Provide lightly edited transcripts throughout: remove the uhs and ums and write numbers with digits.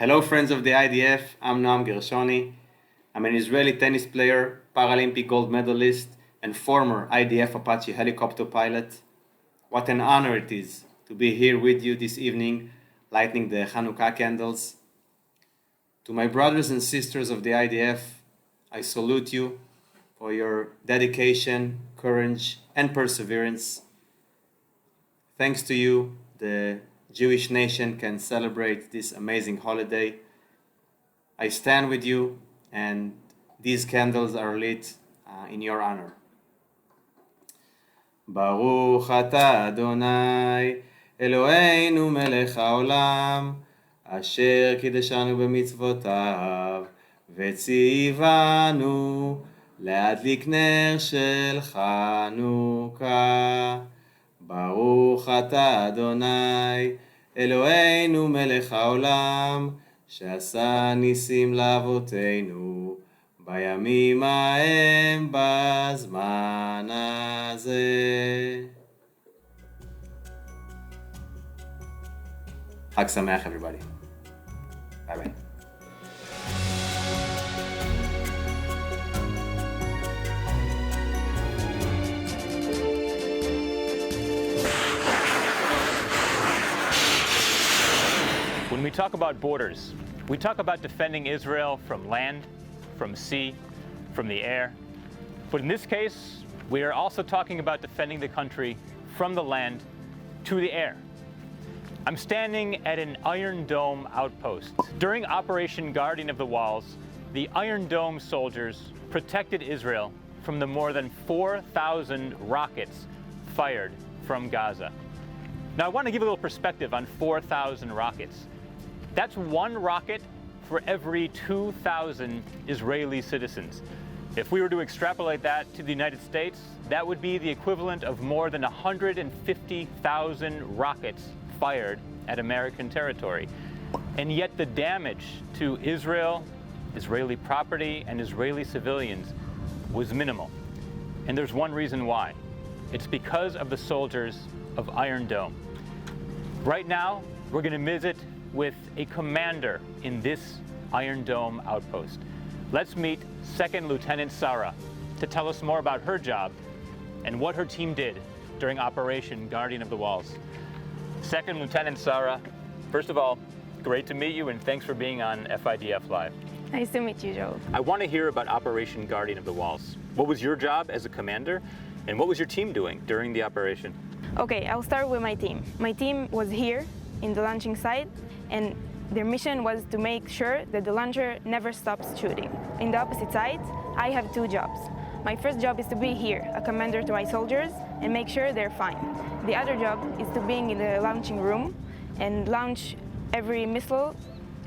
Hello friends of the IDF, I'm Noam Gershoni. I'm an Israeli tennis player, Paralympic gold medalist, and former IDF Apache helicopter pilot. What an honor it is to be here with you this evening, lighting the Chanukah candles. To my brothers and sisters of the IDF, I salute you for your dedication, courage, and perseverance. Thanks to you, the Jewish nation can celebrate this amazing holiday. I stand with you, and these candles are lit in your honor. Baruch atah Adonai, Eloheinu melech haolam, asher kideshanu b'mitzvotav, וציוונו להדליק נר של חנוכה. ברוך אתה אדוני, אלוהינו מלך העולם, שעשה ניסים לאבותינו, בימים ההם בזמן הזה. חג שמח everybody. ביי ביי. When we talk about borders, we talk about defending Israel from land, from sea, from the air. But in this case, we are also talking about defending the country from the land to the air. I'm standing at an Iron Dome outpost. During Operation Guardian of the Walls, the Iron Dome soldiers protected Israel from the more than 4,000 rockets fired from Gaza. Now, I want to give a little perspective on 4,000 rockets. That's one rocket for every 2,000 Israeli citizens. If we were to extrapolate that to the United States, that would be the equivalent of more than 150,000 rockets fired at American territory. And yet the damage to Israel, Israeli property, and Israeli civilians was minimal. And there's one reason why. It's because of the soldiers of Iron Dome. Right now, we're going to visit with a commander in this Iron Dome outpost. Let's meet Second Lieutenant Sarah to tell us more about her job and what her team did during Operation Guardian of the Walls. Second Lieutenant Sarah, first of all, great to meet you and thanks for being on FIDF Live. Nice to meet you, Joe. I want to hear about Operation Guardian of the Walls. What was your job as a commander and what was your team doing during the operation? Okay, I'll start with my team. My team was here in the launching site, and their mission was to make sure that the launcher never stops shooting. In the opposite side, I have two jobs. My first job is to be here, a commander to my soldiers, and make sure they're fine. The other job is to be in the launching room and launch every missile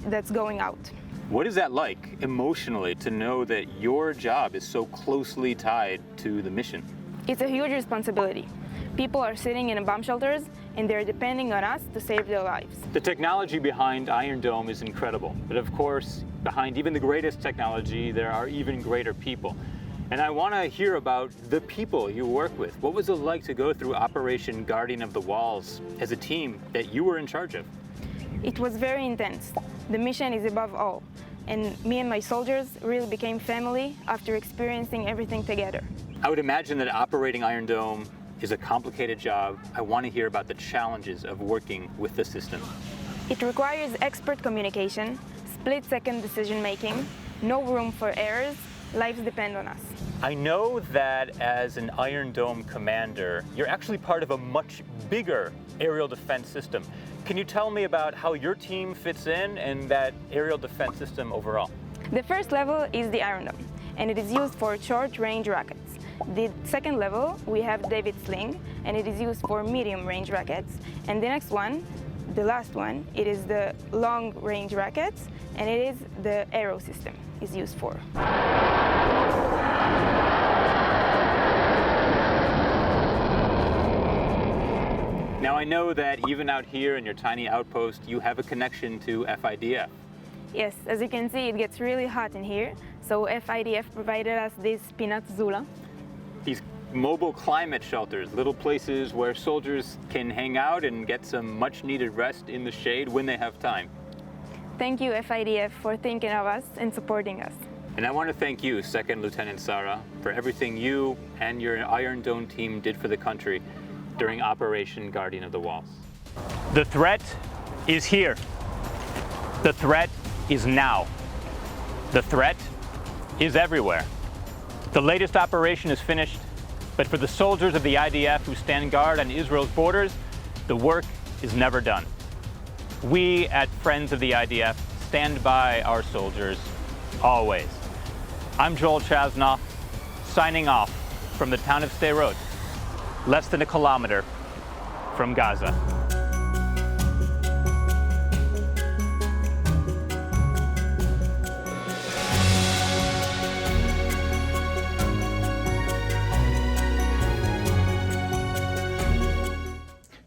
that's going out. What is that like emotionally to know that your job is so closely tied to the mission? It's a huge responsibility. People are sitting in bomb shelters and they're depending on us to save their lives. The technology behind Iron Dome is incredible, but of course, behind even the greatest technology, there are even greater people. And I want to hear about the people you work with. What was it like to go through Operation Guardian of the Walls as a team that you were in charge of? It was very intense. The mission is above all, and me and my soldiers really became family after experiencing everything together. I would imagine that operating Iron Dome is a complicated job. I want to hear about the challenges of working with the system. It requires expert communication, split-second decision-making, no room for errors. Lives depend on us. I know that as an Iron Dome commander, you're actually part of a much bigger aerial defense system. Can you tell me about how your team fits in and that aerial defense system overall? The first level is the Iron Dome, and it is used for short-range rockets. The second level, we have David Sling, and it is used for medium-range rockets. And the next one, the last one, it is the long-range rockets, and it is the Arrow system is used for. Now I know that even out here in your tiny outpost, you have a connection to FIDF. Yes, as you can see, it gets really hot in here, so FIDF provided us this Pinat Zula. These mobile climate shelters, little places where soldiers can hang out and get some much needed rest in the shade when they have time. Thank you, FIDF, for thinking of us and supporting us. And I want to thank you, Second Lieutenant Sarah, for everything you and your Iron Dome team did for the country during Operation Guardian of the Walls. The threat is here. The threat is now. The threat is everywhere. The latest operation is finished, but for the soldiers of the IDF who stand guard on Israel's borders, the work is never done. We at Friends of the IDF stand by our soldiers always. I'm Joel Chasnoff, signing off from the town of Sderot, less than a kilometer from Gaza.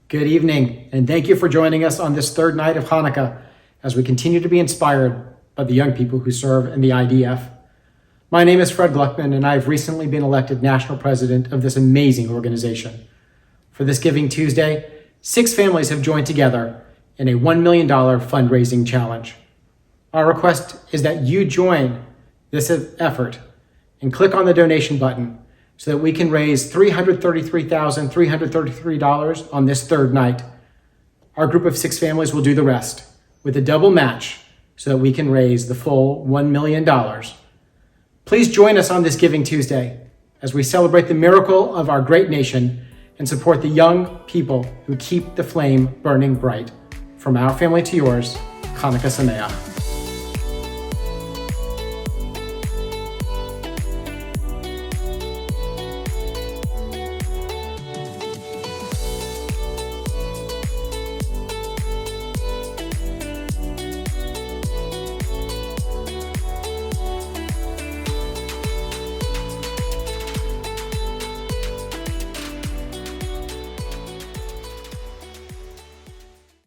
Good evening, and thank you for joining us on this third night of Hanukkah as we continue to be inspired by the young people who serve in the IDF. My name is Fred Gluckman, and I have recently been elected national president of this amazing organization. For this Giving Tuesday, 6 families have joined together in a $1 million fundraising challenge. Our request is that you join this effort and click on the donation button so that we can raise $333,333 on this third night. Our group of 6 families will do the rest with a double match so that we can raise the full $1 million. Please join us on this Giving Tuesday as we celebrate the miracle of our great nation and support the young people who keep the flame burning bright. From our family to yours, Chanukah Sameach.